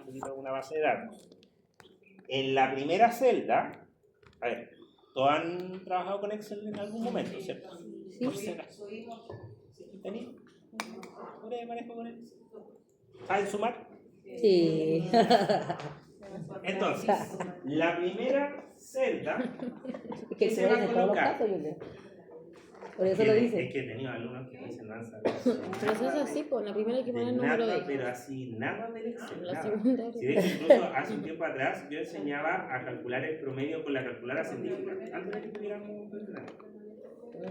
poquito una base de datos. En la primera celda, a ver, ¿todos han trabajado con Excel en algún momento, cierto? Sí. Por si acaso. ¿Tenéis? ¿Cómo te manejo con Excel? ¿Saben sumar? Sí. Entonces, la primera celda, Que ¿qué se se va a en todos los colocar? casos, yo creo. Por eso lo dice. Es que he tenido alumnos que dicen lanza. Pero eso es así, pues la primera hay que poner el número de hijos. Pero así, nada del Excel. La Nada. segunda. Sí, de hecho, incluso hace un tiempo atrás yo enseñaba a calcular el promedio con la calculadora científica. Antes de que tuviéramos internet.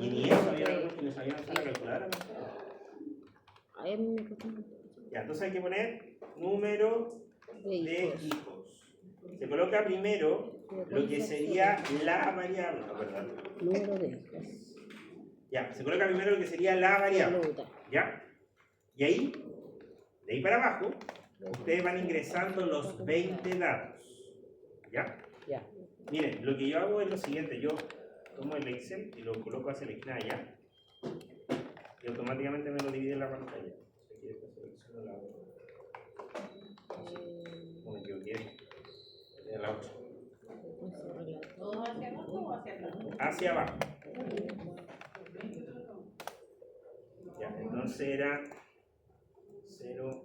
Y ni eso había algunos que no sabían usar la calculadora. Ahí a mí me costó mucho. Ya, entonces hay que poner número De de hijos. hijos. Se coloca primero lo que sería la variable. No, perdón. Número de hijos. Ya, se coloca primero lo que sería la variable. Absoluta. ¿Ya? Y ahí, de ahí para abajo, ustedes van ingresando los 20 datos. ¿Ya? Ya. Miren, lo que yo hago es lo siguiente. Yo tomo el Excel y lo coloco hacia la esquina allá. Y automáticamente me lo divide en la pantalla. Aquí después selecciono la otra. No me equivoqué. En la otra. ¿Todo hacia abajo o hacia atrás? Hacia abajo. Ya, entonces era 0.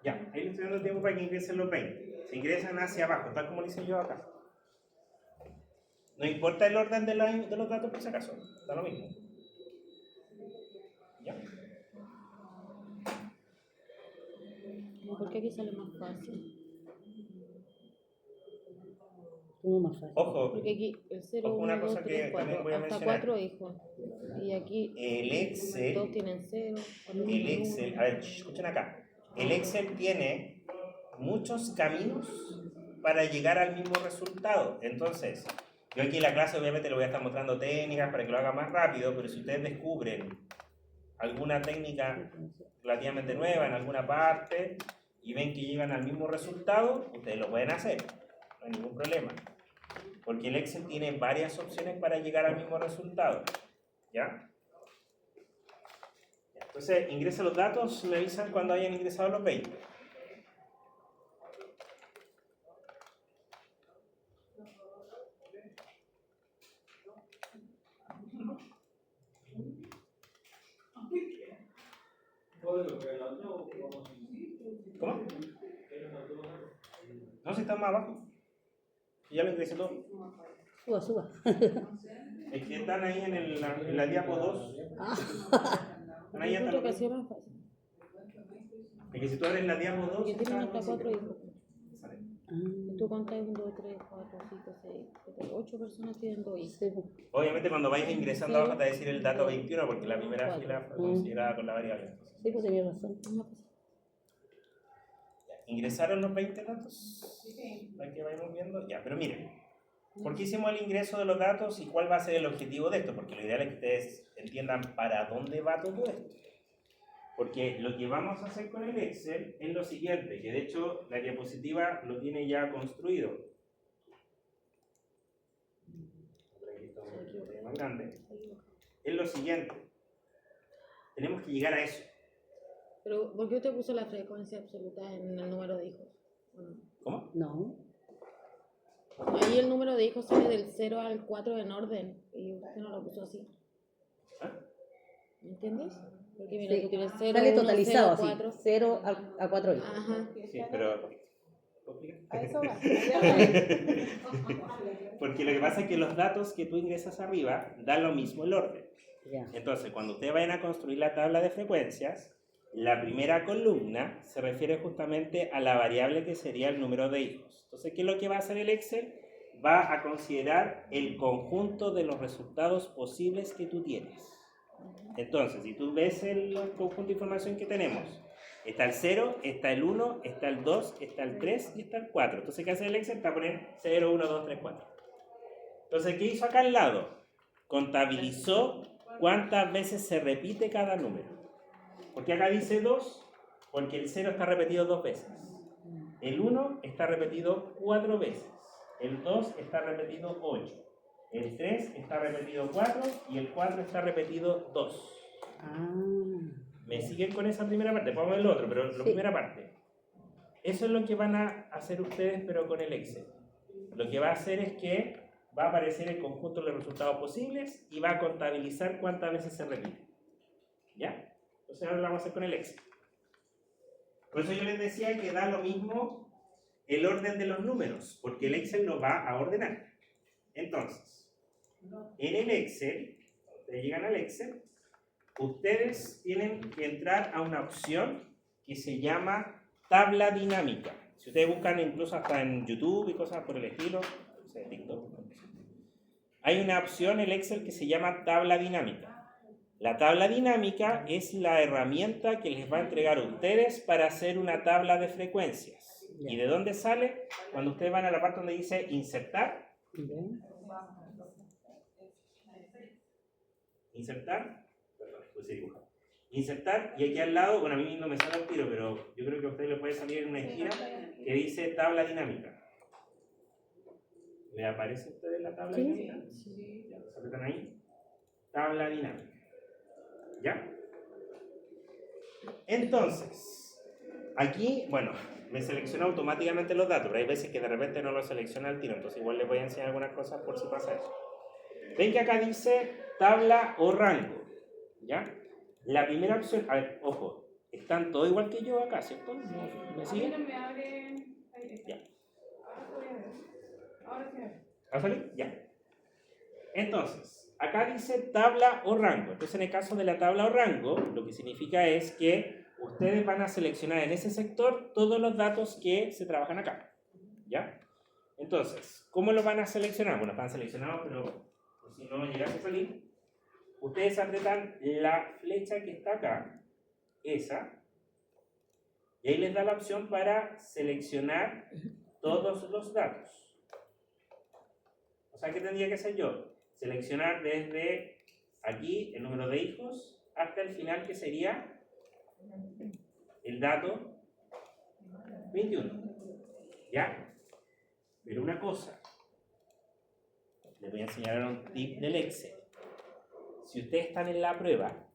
Ya, ahí le estoy dando tiempo para que ingresen los 20. Se ingresan hacia abajo, tal como lo hice yo acá. No importa el orden de los datos por si acaso, da lo mismo. ¿Ya? Porque aquí sale más fácil. ¿Cómo más fácil? Ojo, Porque aquí el 0, Ojo, una 1, cosa 2, que 3, también 4, voy a hasta mencionar. 4 hijos. Y aquí el Excel, todos tienen 0. a ver, escuchen acá. El Excel tiene muchos caminos para llegar al mismo resultado. Entonces, yo aquí en la clase obviamente le voy a estar mostrando técnicas para que lo haga más rápido, pero si ustedes descubren alguna técnica relativamente nueva en alguna parte y ven que llegan al mismo resultado, ustedes lo pueden hacer, no hay ningún problema. Porque el Excel tiene varias opciones para llegar al mismo resultado. ¿Ya? Entonces, ingresa los datos, me avisan cuando hayan ingresado los 20. ¿Cómo? No, si están más abajo. Ya lo ingresé todo. Suba, suba. Es que están ahí en la diapo 2. Están ahí Yo hasta creo que los... así es más fácil. Es que si tú abres la diapo 2... Porque tienen hasta 4 hijos. Sale. Tú contas 1, 2, 3, 4, 5, 6, 7, 8 personas tienen 2 hijos. Obviamente cuando vayas ingresando abajo te va a decir el dato 21 porque la primera fila fue considerada con la variable. Sí, pues tenía razón. ¿Ingresaron los 20 datos? Sí. Para que vayamos viendo. Ya, pero miren. ¿Por qué hicimos el ingreso de los datos y cuál va a ser el objetivo de esto? Porque lo ideal es que ustedes entiendan para dónde va todo esto. Porque lo que vamos a hacer con el Excel es lo siguiente, que de hecho la diapositiva lo tiene ya construido. Más grande. Es lo siguiente. Tenemos que llegar a eso. Pero, ¿por qué usted puso la frecuencia absoluta en el número de hijos? ¿Cómo? No. Ahí el número de hijos sale del 0 al 4 en orden. Y usted no lo puso así. ¿Ah? ¿Me entiendes? Porque mira, Sí. tú tienes 0, Sale 1, totalizado 0, así. 4. 0 a 4 hijos. Ajá. Sí, pero... A eso va. Porque lo que pasa es que los datos que tú ingresas arriba dan lo mismo el orden. Ya. Entonces, cuando ustedes vayan a construir la tabla de frecuencias, la primera columna se refiere justamente a la variable que sería el número de hijos. Entonces, ¿qué es lo que va a hacer el Excel? Va a considerar el conjunto de los resultados posibles que tú tienes. Entonces, si tú ves el conjunto de información que tenemos, está el 0, está el 1, está el 2, está el 3 y está el 4. Entonces, ¿qué hace el Excel? Para poner 0, 1, 2, 3, 4. Entonces, ¿qué hizo acá al lado? Contabilizó cuántas veces se repite cada número. ¿Por qué acá dice 2? Porque el 0 está repetido 2 veces. El 1 está repetido 4 veces. El 2 está repetido 8. El 3 está repetido 4 y el 4 está repetido 2. ¿Me siguen con esa primera parte? Vamos a ver lo otro, pero la primera parte. Eso es lo que van a hacer ustedes, pero con el Excel. Lo que va a hacer es que va a aparecer el conjunto de los resultados posibles y va a contabilizar cuántas veces se repite. ¿Ya? Entonces ahora lo vamos a hacer con el Excel. Por eso yo les decía que da lo mismo el orden de los números, porque el Excel lo va a ordenar. Entonces, en el Excel, cuando ustedes llegan al Excel, ustedes tienen que entrar a una opción que se llama tabla dinámica. Si ustedes buscan incluso hasta en YouTube y cosas por el estilo, no sé, TikTok, hay una opción en el Excel que se llama tabla dinámica. La tabla dinámica es la herramienta que les va a entregar a ustedes para hacer una tabla de frecuencias. ¿Y de dónde sale? Cuando ustedes van a la parte donde dice insertar. Insertar. Perdón, puse dibujar. Insertar, y aquí al lado, bueno, a mí no me sale el tiro, pero yo creo que a ustedes les puede salir en una esquina que dice tabla dinámica. ¿Le aparece a ustedes la tabla dinámica? Sí. Ya, ¿se apretan ahí? Tabla dinámica. ¿Ya? Entonces, aquí, bueno, me selecciona automáticamente los datos, pero hay veces que de repente no lo selecciona al tiro, entonces igual les voy a enseñar algunas cosas por si pasa eso. Ven que acá dice tabla o rango, ¿ya? La primera opción, a ver, ojo, están todos igual que yo acá, ¿cierto? ¿Me siguen? Ya. Ahora sí. ¿Va a salir? Ya. Entonces, acá dice tabla o rango. Entonces, en el caso de la tabla o rango, lo que significa es que ustedes van a seleccionar en ese sector todos los datos que se trabajan acá. ¿Ya? Entonces, ¿cómo lo van a seleccionar? Bueno, están seleccionados, pero por si no llegase a salir, ustedes apretan la flecha que está acá, esa, y ahí les da la opción para seleccionar todos los datos. O sea, ¿qué tendría que hacer yo? Seleccionar desde aquí el número de hijos hasta el final, que sería el dato 21. ¿Ya? Pero una cosa, les voy a enseñar un tip del Excel. Si ustedes están en la prueba,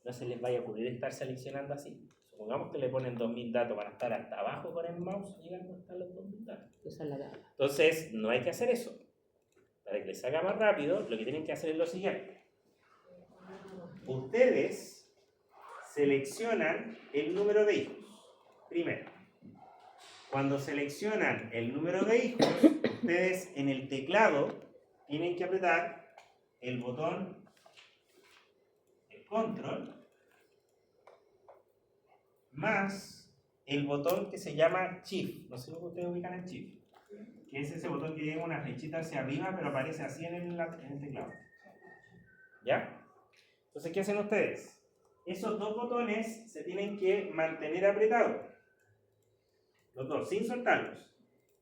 no se les vaya a ocurrir estar seleccionando así. Supongamos que le ponen 2000 datos, van a estar hasta abajo con el mouse llegando hasta los 2000 datos. Entonces, no hay que hacer eso. Para que les salga más rápido, lo que tienen que hacer es lo siguiente. Ustedes seleccionan el número de hijos. Primero, cuando seleccionan el número de hijos, ustedes en el teclado tienen que apretar el botón, el control, más el botón que se llama Shift. No sé si ustedes ubican el Shift, que es ese botón que tiene una flechita hacia arriba, pero aparece así en el teclado. ¿Ya? Entonces, ¿qué hacen ustedes? Esos dos botones se tienen que mantener apretados. Los dos, sin soltarlos.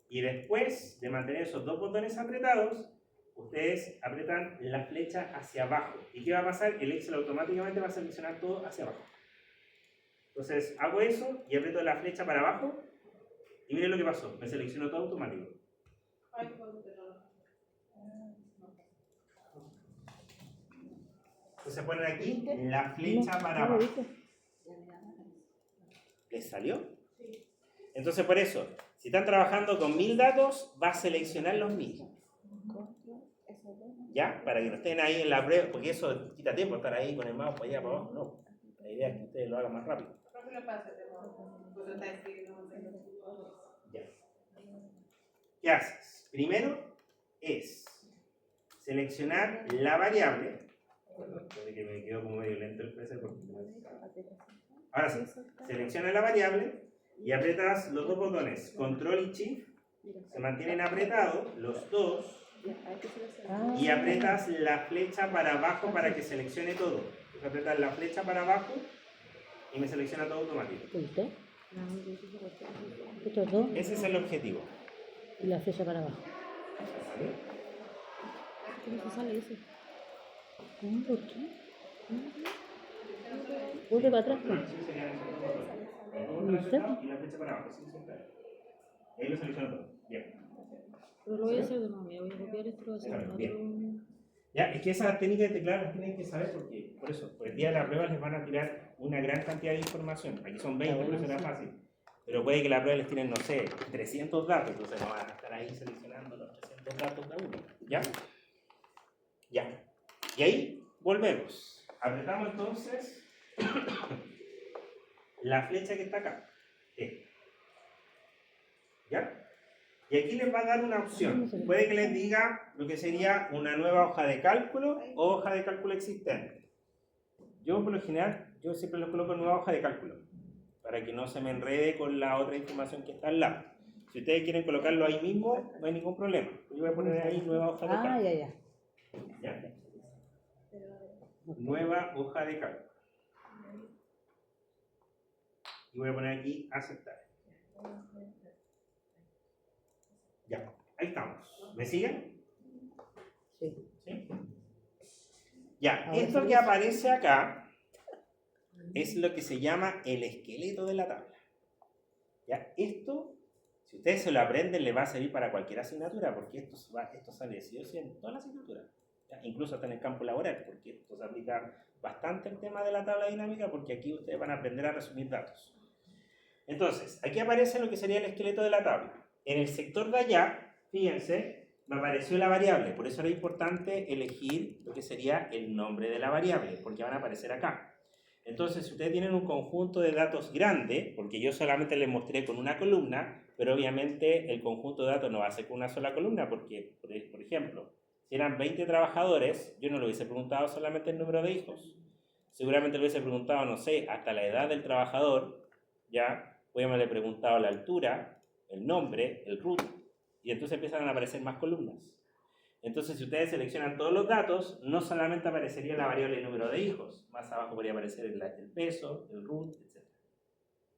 Y después de mantener esos dos botones apretados, ustedes apretan la flecha hacia abajo. ¿Y qué va a pasar? El Excel automáticamente va a seleccionar todo hacia abajo. Entonces, hago eso y aprieto la flecha para abajo. Y miren lo que pasó. Me seleccionó todo automático. Entonces ponen aquí la flecha para abajo. ¿Les salió? Sí. Entonces por eso, si están trabajando con 1000 datos, va a seleccionar los 1000. ¿Ya? Para que no estén ahí en la prueba, porque eso quita tiempo estar ahí con el mouse para allá, para abajo. No. La idea es que ustedes lo hagan más rápido. Ya. ¿Qué haces? Primero es seleccionar la variable. Que me quedó como medio lento el PC. Ahora sí, selecciona la variable y aprietas los dos botones, control y shift, se mantienen apretados los dos, y aprietas la flecha para abajo para que seleccione todo. apretar la flecha para abajo y me selecciona todo automático. ¿Viste? No, yo sí se cortó. Estos dos Ese es el objetivo. y la flecha para abajo. ¿Vale? ¿Cómo se sale eso? ¿Por qué? Vuelve para atrás, pues. Sí, sería eso. No sé. Y la flecha para abajo, sí, siempre. Ahí lo selecciono todo. Bien. Pero lo voy a hacer de nuevo. Mira, voy a copiar esto y lo voy a hacer en otro. Ya, es que esas técnicas de teclado las tienen que saber porque, por eso, por el día de la prueba les van a tirar una gran cantidad de información. Aquí son 20, pero será fácil. Pero puede que la prueba les tienen, no sé, 300 datos, entonces no van a estar ahí seleccionando los 300 datos de uno. ¿Ya? Ya. Y ahí volvemos. Apretamos entonces la flecha que está acá. ¿Ya? Y aquí les va a dar una opción. Puede que les diga lo que sería una nueva hoja de cálculo o hoja de cálculo existente. Yo por lo general, yo siempre les coloco nueva hoja de cálculo para que no se me enrede con la otra información que está al lado. Si ustedes quieren colocarlo ahí mismo, no hay ningún problema. Yo voy a poner ahí nueva hoja de cálculo. Ya. ¿Ya? Nueva hoja de cálculo. Y voy a poner aquí aceptar. Ya, ahí estamos. ¿Me siguen? Sí. ¿Sí? Ya, Ahora esto sí. que aparece acá es lo que se llama el esqueleto de la tabla. Ya, esto, si ustedes se lo aprenden, le va a servir para cualquier asignatura, porque esto sale sí o sí en todas las asignaturas. Ya, incluso hasta en el campo laboral, porque esto se aplica bastante el tema de la tabla dinámica, porque aquí ustedes van a aprender a resumir datos. Entonces, aquí aparece lo que sería el esqueleto de la tabla. En el sector de allá, fíjense, me apareció la variable, por eso era importante elegir lo que sería el nombre de la variable, porque van a aparecer acá. Entonces, si ustedes tienen un conjunto de datos grande, porque yo solamente les mostré con una columna, pero obviamente el conjunto de datos no va a ser con una sola columna, porque, por ejemplo, si eran 20 trabajadores, yo no le hubiese preguntado solamente el número de hijos. Seguramente le hubiese preguntado, no sé, hasta la edad del trabajador, ¿ya? Voy a haberle preguntado la altura, el nombre, el root, y entonces empiezan a aparecer más columnas. Entonces, si ustedes seleccionan todos los datos, no solamente aparecería la variable número de hijos, más abajo podría aparecer el peso, el root, etc.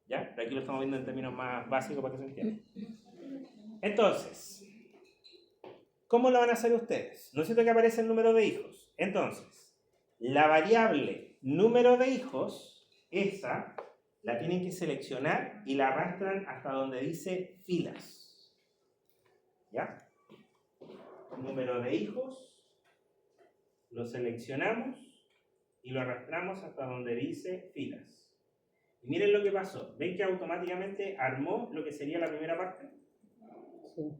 ¿Ya? Pero aquí lo estamos viendo en términos más básicos para que se entienda. Entonces, ¿cómo lo van a hacer ustedes? No es cierto que aparece el número de hijos. Entonces, la variable número de hijos, esa la tienen que seleccionar y la arrastran hasta donde dice filas. ¿Ya? Número de hijos, lo seleccionamos y lo arrastramos hasta donde dice filas. Y miren lo que pasó. ¿Ven que automáticamente armó lo que sería la primera parte? Sí.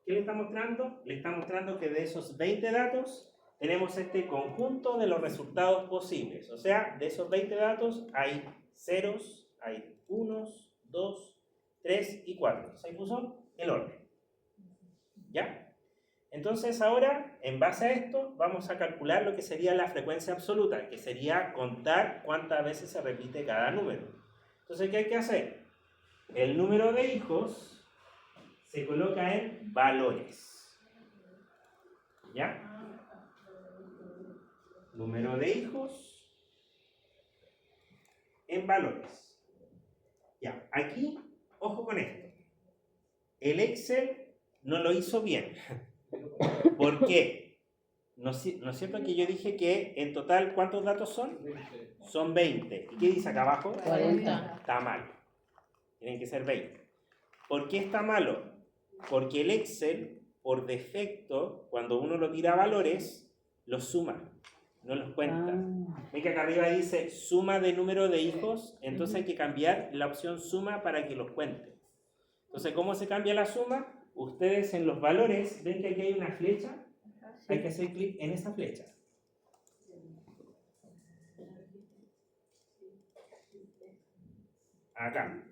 ¿Qué le está mostrando? Le está mostrando que de esos 20 datos tenemos este conjunto de los resultados posibles. O sea, de esos 20 datos hay ceros, hay unos, 2, 3 y 4. Se puso el orden. ¿Ya? Entonces ahora, en base a esto, vamos a calcular lo que sería la frecuencia absoluta, que sería contar cuántas veces se repite cada número. Entonces, ¿qué hay que hacer? El número de hijos se coloca en valores. ¿Ya? Número de hijos en valores. Ya, aquí, ojo con esto. El Excel no lo hizo bien. ¿Por qué? ¿No es cierto que yo dije que en total cuántos datos son? Son 20. ¿Y qué dice acá abajo? 40. Está mal. Tienen que ser 20. ¿Por qué está malo? Porque el Excel, por defecto, cuando uno lo tira a valores, los suma, no los cuenta. Ven que acá arriba dice suma de número de hijos, entonces hay que cambiar la opción suma para que los cuente. Entonces, ¿cómo se cambia la suma? Ustedes en los valores, ven que aquí hay una flecha, hay que hacer clic en esa flecha. Acá.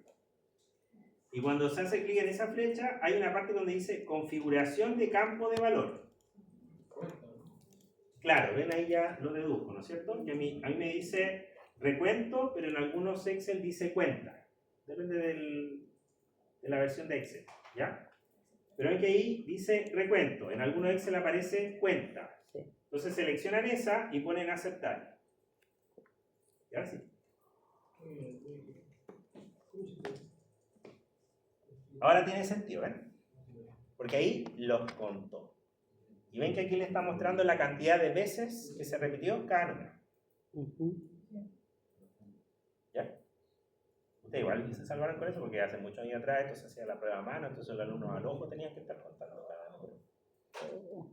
Y cuando se hace clic en esa flecha, hay una parte donde dice configuración de campo de valor. Claro, ven ahí ya lo deduzco, ¿no es cierto? Que a mí me dice recuento, pero en algunos Excel dice cuenta. Depende de la versión de Excel, ¿ya? Pero ven que ahí dice recuento, en algunos Excel aparece cuenta. Entonces seleccionan esa y ponen aceptar. Casi. Ahora tiene sentido, ¿ven? Porque ahí los contó. Y ven que aquí le está mostrando la cantidad de veces que se repitió cada número. ¿Ya? Ustedes igual se salvaron con eso porque hace muchos años atrás esto se hacía la prueba a mano, entonces los alumnos al ojo tenían que estar contando cada número.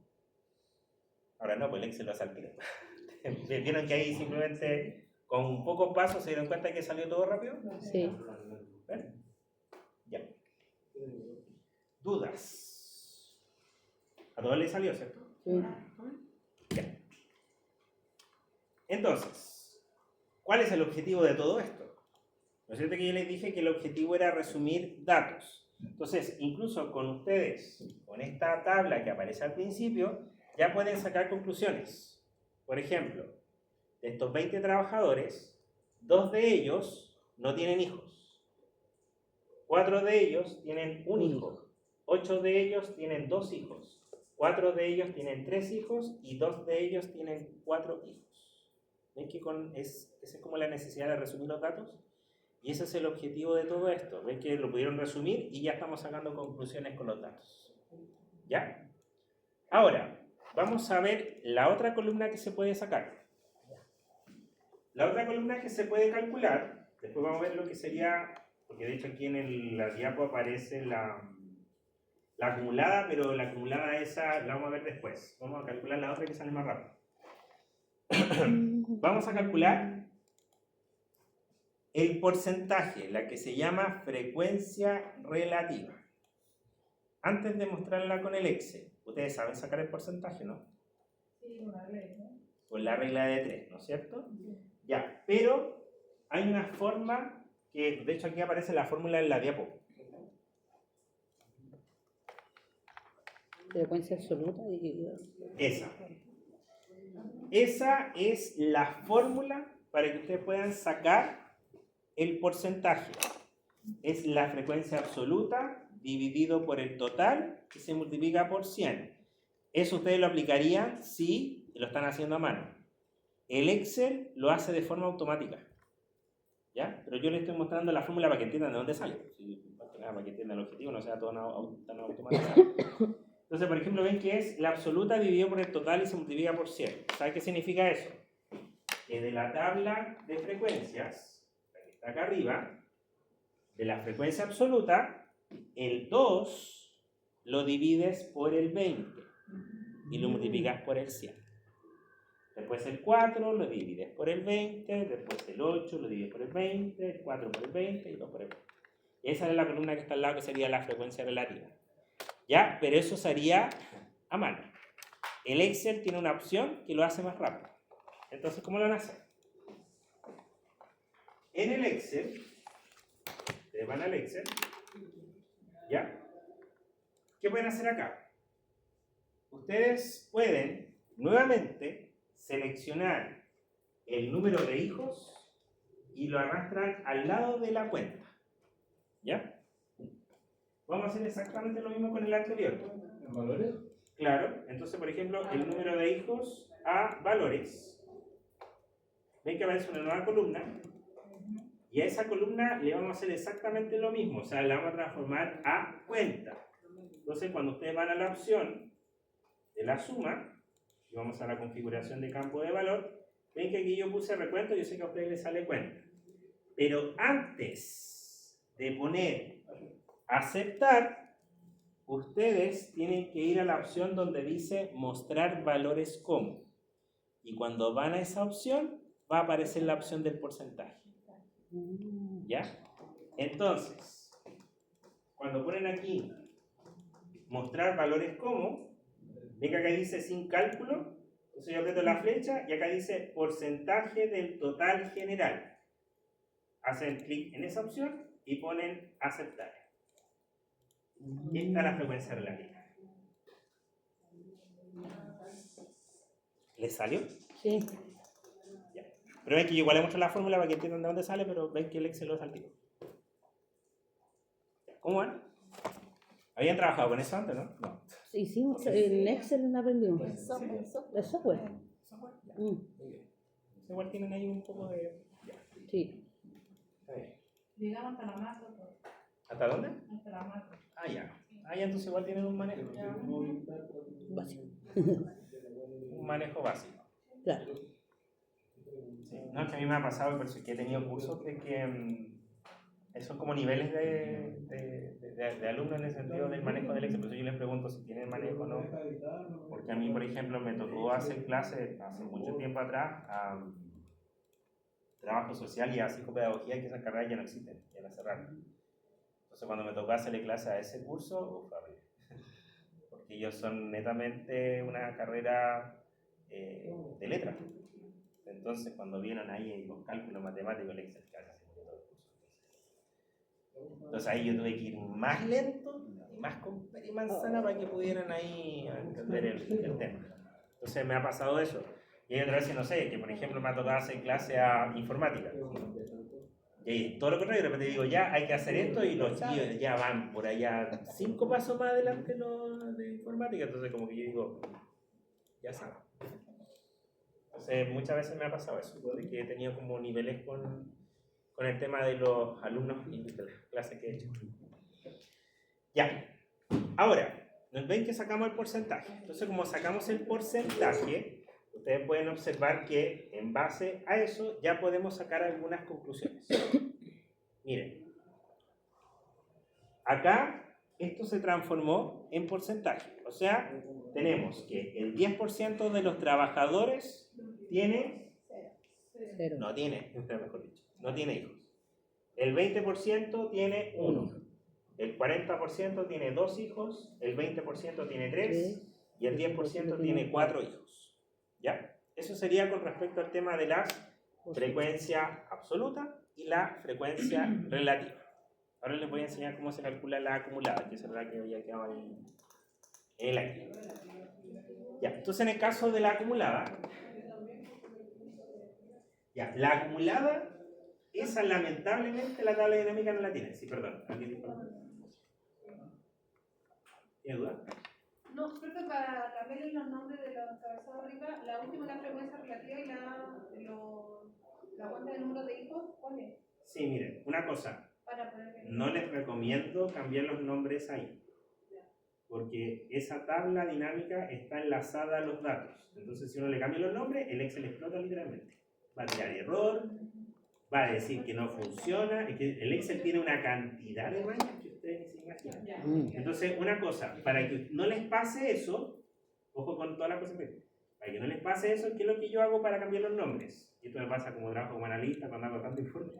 Ahora no, pues el Excel lo hace al tiro. ¿Vieron que ahí simplemente con pocos pasos se dieron cuenta que salió todo rápido? Sí. ¿Ven? Ya. ¿Dudas? A todos les salió, ¿cierto? Sí. Ya. Entonces, ¿cuál es el objetivo de todo esto? ¿No es cierto que yo les dije que el objetivo era resumir datos? Entonces, incluso con ustedes, con esta tabla que aparece al principio, ya pueden sacar conclusiones. Por ejemplo, de estos 20 trabajadores, 2 de ellos no tienen hijos. 4 de ellos tienen un hijo. 8 de ellos tienen 2 hijos. 4 de ellos tienen 3 hijos y 2 de ellos tienen 4 hijos. ¿Ven que esa es como la necesidad de resumir los datos? Y ese es el objetivo de todo esto. ¿Ven que lo pudieron resumir y ya estamos sacando conclusiones con los datos? ¿Ya? Ahora, vamos a ver la otra columna que se puede sacar. La otra columna que se puede calcular, después vamos a ver lo que sería, porque de hecho aquí en la diapo aparece la acumulada, pero la acumulada esa la vamos a ver después. Vamos a calcular la otra que sale más rápido. Vamos a calcular el porcentaje, la que se llama frecuencia relativa. Antes de mostrarla con el Excel, ustedes saben sacar el porcentaje, ¿no? Sí, una ley, ¿no? Con la regla de 3, ¿no es cierto? Ya, pero hay una forma que, de hecho aquí aparece la fórmula en la diapo. Frecuencia absoluta dividida. Esa es la fórmula para que ustedes puedan sacar el porcentaje. Es la frecuencia absoluta dividido por el total que se multiplica por 100. Eso ustedes lo aplicarían si lo están haciendo a mano. El Excel lo hace de forma automática. ¿Ya? Pero yo les estoy mostrando la fórmula para que entiendan de dónde sale. Para que entiendan el objetivo, no sea todo tan automatizado. Entonces, por ejemplo, ven que es la absoluta dividido por el total y se multiplica por 100. ¿Saben qué significa eso? Que de la tabla de frecuencias, la que está acá arriba, de la frecuencia absoluta, el 2 lo divides por el 20 y lo multiplicas por el 100. Después el 4 lo divides por el 20, después el 8 lo divides por el 20, el 4 por el 20 y el 2 por el 20. Esa es la columna que está al lado que sería la frecuencia relativa. ¿Ya? Pero eso sería a mano. El Excel tiene una opción que lo hace más rápido. Entonces, ¿cómo lo van a hacer? En el Excel, ustedes van al Excel, ¿ya? ¿Qué pueden hacer acá? Ustedes pueden nuevamente seleccionar el número de hijos y lo arrastran al lado de la cuenta. ¿Ya? Vamos a hacer exactamente lo mismo con el anterior. ¿En valores? Claro, entonces por ejemplo el número de hijos a valores. Ven que aparece una nueva columna y a esa columna le vamos a hacer exactamente lo mismo, o sea, la vamos a transformar a cuenta. Entonces cuando ustedes van a la opción de la suma, y vamos a la configuración de campo de valor, ven que aquí yo puse recuento, yo sé que a ustedes les sale cuenta. Pero antes de poner aceptar, ustedes tienen que ir a la opción donde dice mostrar valores como. Y cuando van a esa opción, va a aparecer la opción del porcentaje. ¿Ya? Entonces, cuando ponen aquí mostrar valores como, ven que acá dice sin cálculo, entonces yo aprieto la flecha y acá dice porcentaje del total general. Hacen clic en esa opción y ponen aceptar. Y está la frecuencia relativa. ¿Les salió? Sí. Ya. Pero ven que yo igual le muestro la fórmula para que entiendan de dónde sale, pero ven que el Excel lo saltó. ¿Cómo van? ¿Habían trabajado con eso antes, no? No. Hicimos en Excel aprendimos. El software. El software. Igual tienen ahí un poco de... Ya. Sí. Está bien. Llegamos hasta la macro, pues, ¿Hasta dónde? hasta la macro. Ah, ya. Ah, ya, entonces igual tienen un manejo. Básico. Un manejo básico. Claro. Sí. No, es que a mí me ha pasado, pero sí que he tenido cursos de que son como niveles de alumnos en el sentido del manejo del Excel. Por eso yo les pregunto si tienen manejo o no. Porque a mí, por ejemplo, me tocó hacer clases hace mucho tiempo atrás a trabajo social y a psicopedagogía, que esas carreras ya no existen, ya las cerraron. Entonces, cuando me tocó hacerle clase a ese curso, horrible. Porque ellos son netamente una carrera de letras. Entonces, cuando vieron ahí los cálculos matemáticos, el Excel casi se murió todo el curso. Entonces, ahí yo tuve que ir más lento, más con pera y manzana para que pudieran ahí entender el tema. Entonces, me ha pasado eso. Y hay otra vez, no sé, que por ejemplo me ha tocado hacer clase a informática. Y ahí, todo lo contrario, de repente digo, ya hay que hacer esto y los chicos ya van por allá 5 pasos más adelante de informática. Entonces, como que yo digo, ya saben. Entonces, muchas veces me ha pasado eso, de que he tenido como niveles con el tema de los alumnos y de las clases que he hecho. Ya, ahora, nos ven que sacamos el porcentaje. Entonces, como sacamos el porcentaje, ustedes pueden observar que en base a eso ya podemos sacar algunas conclusiones. Miren, acá esto se transformó en porcentaje. O sea, tenemos que el 10% de los trabajadores tiene... Cero. No tiene, mejor dicho, no tiene hijos. El 20% tiene 1. El 40% tiene 2 hijos. El 20% tiene 3. Y el 10% tiene 4 hijos. ¿Ya? Eso sería con respecto al tema de la frecuencia absoluta y la frecuencia relativa. Ahora les voy a enseñar cómo se calcula la acumulada, que es la que había quedado ahí en el aire. Ya, entonces en el caso de la acumulada, ya, la acumulada, esa lamentablemente la tabla dinámica no la tiene. Sí, perdón. ¿Tiene duda? No, creo que para cambiarle los nombres de los encabezados arriba, la última es la frecuencia relativa y la cuenta de número de hijos, ¿cuál es? Sí, miren, una cosa. Para poner... No les recomiendo cambiar los nombres ahí, porque esa tabla dinámica está enlazada a los datos. Entonces, si uno le cambia los nombres, el Excel explota literalmente. Va a tirar error, va a decir que no funciona. Es que el Excel tiene una cantidad de rayas que ustedes ni se imaginan. Entonces, una cosa, para que no les pase eso, ojo con todas las cosas que... Para que no les pase eso, ¿qué es lo que yo hago para cambiar los nombres? Y esto me pasa como trabajo como analista, cuando hago tanto informe.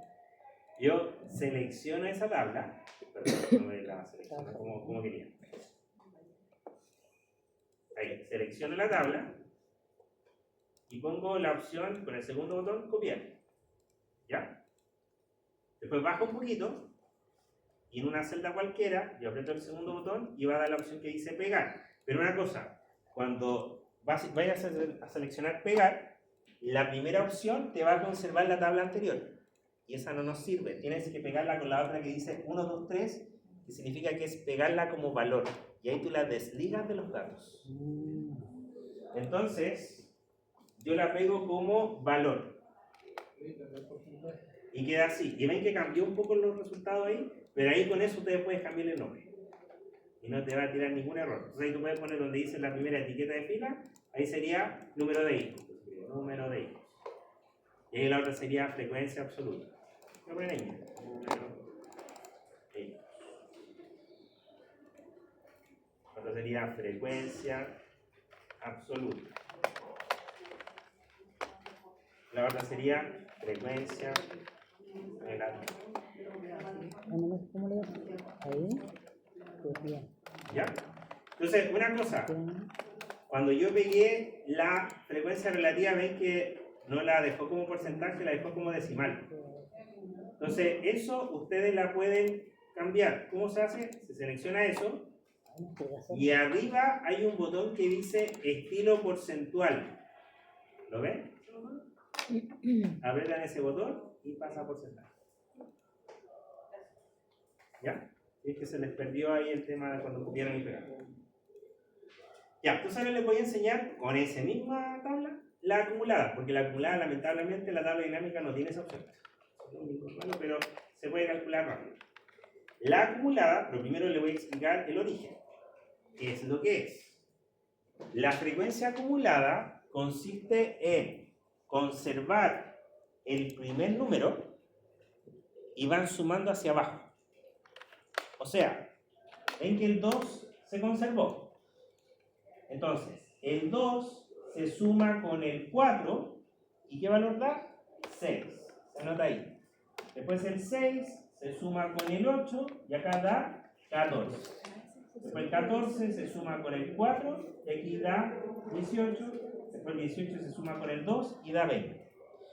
Yo selecciono esa tabla, perdón, no me la selecciono como quería. Ahí, selecciono la tabla y pongo la opción con el segundo botón, copiar. ¿Ya? Después bajo un poquito y en una celda cualquiera, yo aprieto el segundo botón y va a dar la opción que dice pegar. Pero una cosa, cuando vayas a seleccionar pegar, la primera opción te va a conservar la tabla anterior. Y esa no nos sirve. Tienes que pegarla con la otra que dice 1, 2, 3, que significa que es pegarla como valor. Y ahí tú la desligas de los datos. Entonces, yo la pego como valor. Y queda así. Y ven que cambió un poco los resultados ahí, pero ahí con eso ustedes pueden cambiar el nombre. Y no te va a tirar ningún error. Entonces ahí tú puedes poner donde dice la primera etiqueta de fila, ahí sería número de hijos. Número de hijos. Y ahí la otra sería frecuencia absoluta. Lo ponen ahí. Número de hijos. La otra sería frecuencia absoluta. La otra sería frecuencia relativa. ¿Cómo le haces? Ahí. Copia. ¿Ya? Entonces, una cosa. Cuando yo pegué la frecuencia relativa, ven que no la dejó como porcentaje, la dejó como decimal. Entonces, eso ustedes la pueden cambiar. ¿Cómo se hace? Se selecciona eso. Y arriba hay un botón que dice estilo porcentual. ¿Lo ven? Apretan ese botón y pasa a porcentaje. ¿Ya? Y es que se les perdió ahí el tema de cuando copiaron y pegaron. Ya, entonces ahora les voy a enseñar con esa misma tabla la acumulada, porque la acumulada lamentablemente la tabla dinámica no tiene esa opción. lo único malo, pero se puede calcular rápido. La acumulada, pero primero le voy a explicar el origen. ¿Qué es lo que es? La frecuencia acumulada consiste en conservar el primer número y van sumando hacia abajo. O sea, ven que el 2 se conservó. Entonces, el 2 se suma con el 4 y ¿qué valor da? 6. Se anota ahí. Después el 6 se suma con el 8 y acá da 14. Después el 14 se suma con el 4 y aquí da 18. Después el 18 se suma con el 2 y da 20.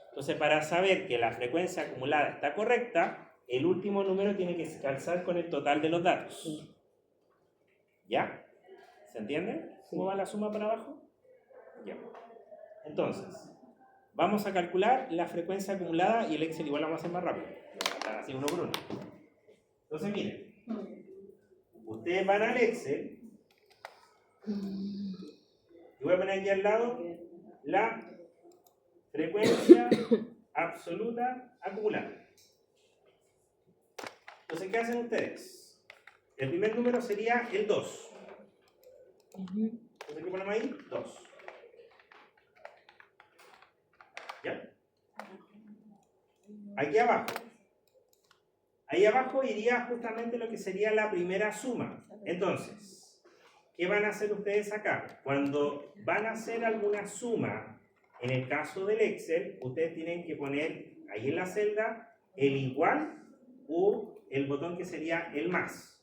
Entonces, para saber que la frecuencia acumulada está correcta, el último número tiene que calzar con el total de los datos. ¿Ya? ¿Se entiende? ¿Cómo va la suma para abajo? Ya. Entonces, vamos a calcular la frecuencia acumulada y el Excel igual lo vamos a hacer más rápido. Así uno por uno. Entonces, miren. Ustedes van al Excel y voy a poner aquí al lado la frecuencia absoluta acumulada. Entonces, ¿qué hacen ustedes? El primer número sería el 2. Entonces, ¿qué ponemos ahí? 2. ¿Ya? Aquí abajo. Ahí abajo iría justamente lo que sería la primera suma. Entonces, ¿qué van a hacer ustedes acá? Cuando van a hacer alguna suma, en el caso del Excel, ustedes tienen que poner ahí en la celda el igual o el botón que sería el más.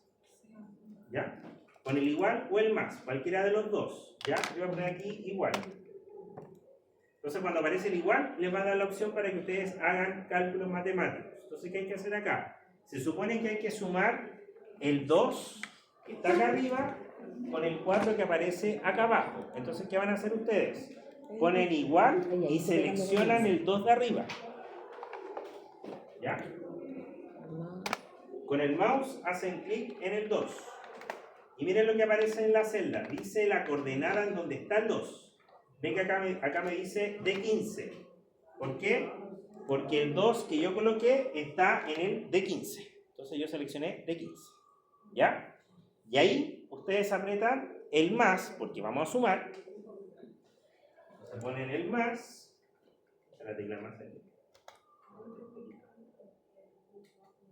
¿Ya? Con el igual o el más, cualquiera de los dos. ¿Ya? Yo voy a poner aquí igual. Entonces, cuando aparece el igual, les va a dar la opción para que ustedes hagan cálculos matemáticos. Entonces, ¿qué hay que hacer acá? Se supone que hay que sumar el 2 que está acá arriba con el 4 que aparece acá abajo. Entonces, ¿qué van a hacer ustedes? Ponen igual y seleccionan el 2 de arriba. ¿Ya? Con el mouse hacen clic en el 2. Y miren lo que aparece en la celda. Dice la coordenada en donde está el 2. Ven que acá me dice de 15. ¿Por qué? Porque el 2 que yo coloqué está en el de 15. Entonces yo seleccioné de 15. ¿Ya? Y ahí ustedes apretan el más, porque vamos a sumar. Entonces ponen el más. La tecla más aquí.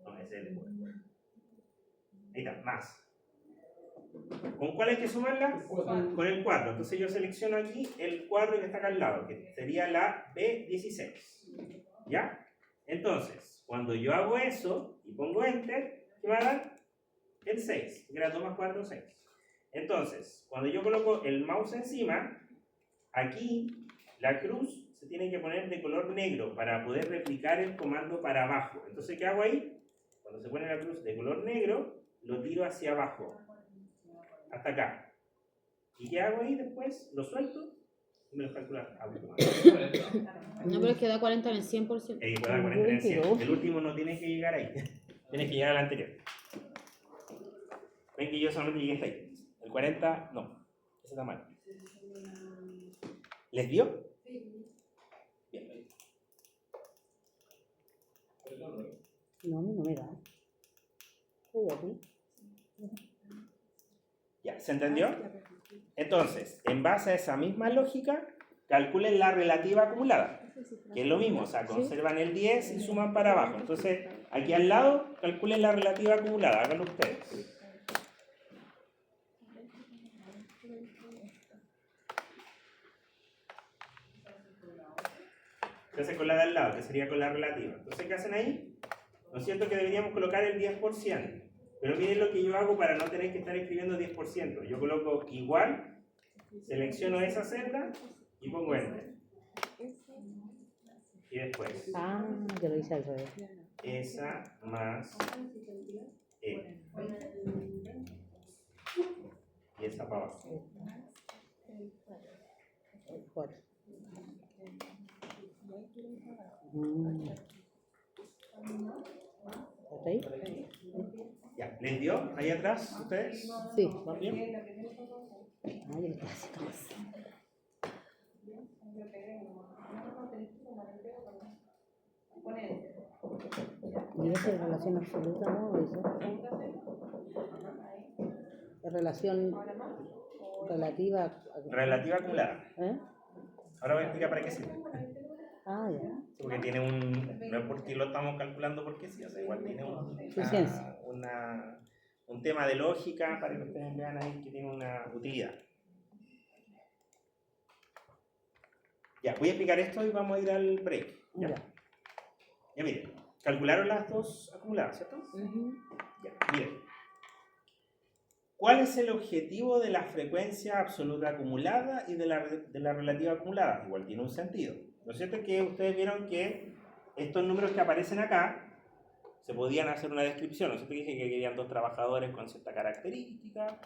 No, ese es el de. Ahí está, más. ¿Con cuál hay que sumarla? Con el 4. Entonces yo selecciono aquí el 4 que está acá al lado, que sería la B16. ¿Ya? Entonces, cuando yo hago eso y pongo Enter, ¿qué va a dar? El 6. Que era 2 más 4, 6. Entonces, cuando yo coloco el mouse encima, aquí la cruz se tiene que poner de color negro para poder replicar el comando para abajo. Entonces, ¿qué hago ahí? Cuando se pone la cruz de color negro, lo tiro hacia abajo. Hasta acá. ¿Y qué hago ahí después? Lo suelto y me lo calcula automáticamente. No, pero es que da 40 en el 100%. Da 40 en el 100. El último no tiene que llegar ahí. Tiene que llegar al anterior. Ven que yo solamente llegué hasta ahí. El 40, no. Ese está mal. ¿Les dio? Bien. No, a mí no me da. ¿Te a ti? ¿Ya? ¿Se entendió? Entonces, en base a esa misma lógica, calculen la relativa acumulada, que es lo mismo, o sea, conservan el 10 y suman para abajo. Entonces, aquí al lado, calculen la relativa acumulada, háganlo ustedes. ¿Qué hacen con la de al lado? Que sería con la relativa. Entonces, ¿qué hacen ahí? ¿No es cierto que deberíamos colocar el 10%? Pero miren lo que yo hago para no tener que estar escribiendo 10%. Yo coloco igual, selecciono esa celda y pongo Enter. Y después. Ah, yo lo hice al revés. Esa más E. Y esa para abajo. El 4. ¿Está ahí? Ya, ¿les dio ahí atrás ustedes? Sí. ¿Van bien? Ah, yo lo estaba haciendo más. Y esa es relación absoluta, ¿no? Eso. Es relación relativa. Relativa acumulada. ¿Eh? Ahora voy a explicar para qué sirve. Ah, ya. Porque tiene un... No es porque lo estamos calculando porque sí, o sea, igual tiene ciencia. un tema de lógica para que ustedes vean ahí que tiene una utilidad. Ya, voy a explicar esto y vamos a ir al break. Ya, Ya. ya miren, calcularon las dos acumuladas, ¿cierto? Ya, miren. ¿Cuál es el objetivo de la frecuencia absoluta acumulada y de la relativa acumulada? Igual tiene un sentido. ¿No es cierto que ustedes vieron que estos números que aparecen acá se podían hacer una descripción? ¿No es cierto que dije que querían 2 trabajadores con cierta característica,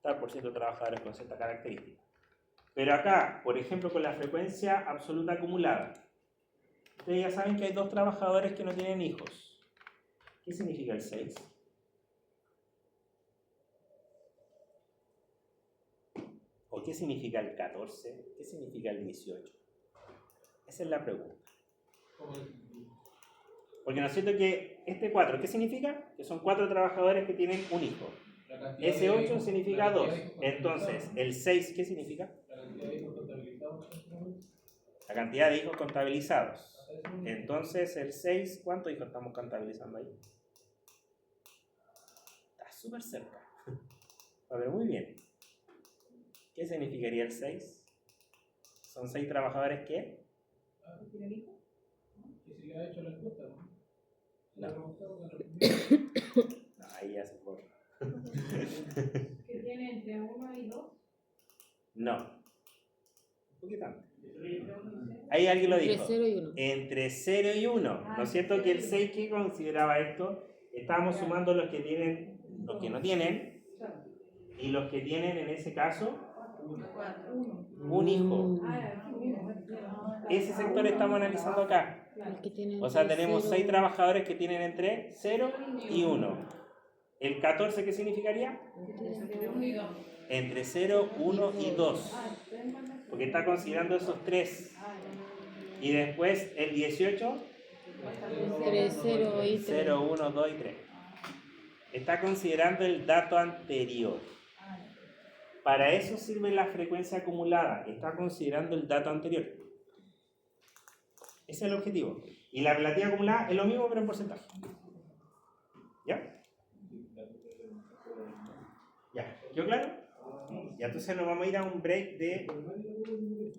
tal por ciento de trabajadores con cierta característica? Pero acá, por ejemplo, con la frecuencia absoluta acumulada, ustedes ya saben que hay 2 trabajadores que no tienen hijos. ¿Qué significa el 6? ¿O qué significa el 14? ¿Qué significa el 18? Esa es la pregunta. Porque no es cierto que este 4, ¿qué significa? Que son 4 trabajadores que tienen un hijo. Ese 8 significa 2. Entonces, el 6, ¿qué significa? La cantidad de hijos contabilizados. Entonces, el 6, ¿cuántos hijos estamos contabilizando ahí? Está súper cerca. A ver, muy bien. ¿Qué significaría el 6? ¿Son 6 trabajadores qué? ¿Tienen hijos? No. Ahí ya se borra. ¿Que tiene entre 1 y 2? No. Un poquito antes. Ahí alguien lo Entre dijo. 0 y 1. Entre 0 y 1. ¿No es cierto que el 6 que consideraba esto? Estábamos sumando los que tienen, los que no tienen, y los que tienen en ese caso un hijo. Ese sector estamos analizando acá. El que tiene O sea, entre tenemos 0 6 trabajadores que tienen entre 0 y 1. ¿El 14 qué significaría? Entre 1 y 2. Entre 0, 1 y 2. Porque está considerando esos 3. Y después el 18, Entre 0 y 3. 0, 1, 2 y 3. Está considerando el dato anterior. Para eso sirve la frecuencia acumulada. Está considerando el dato anterior. Ese es el objetivo. Y la relativa acumulada es lo mismo, pero en porcentaje. ¿Ya? ¿Ya? ¿Quedó claro? Ya, entonces nos vamos a ir a un break de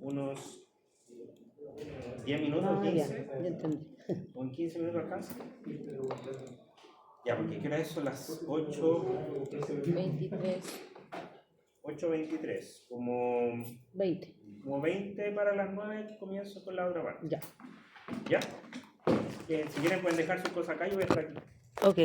unos 10 minutos, Ah, ya, 15. ya entendí. ¿Un 15 minutos alcanza? Ya, porque ¿qué hora es? Son las 23. 8:23. Como 20. 20 para las 9 comienzo con la otra parte. Ya. ¿Ya? Que si quieren pueden dejar sus cosas acá y voy a estar aquí. Ok.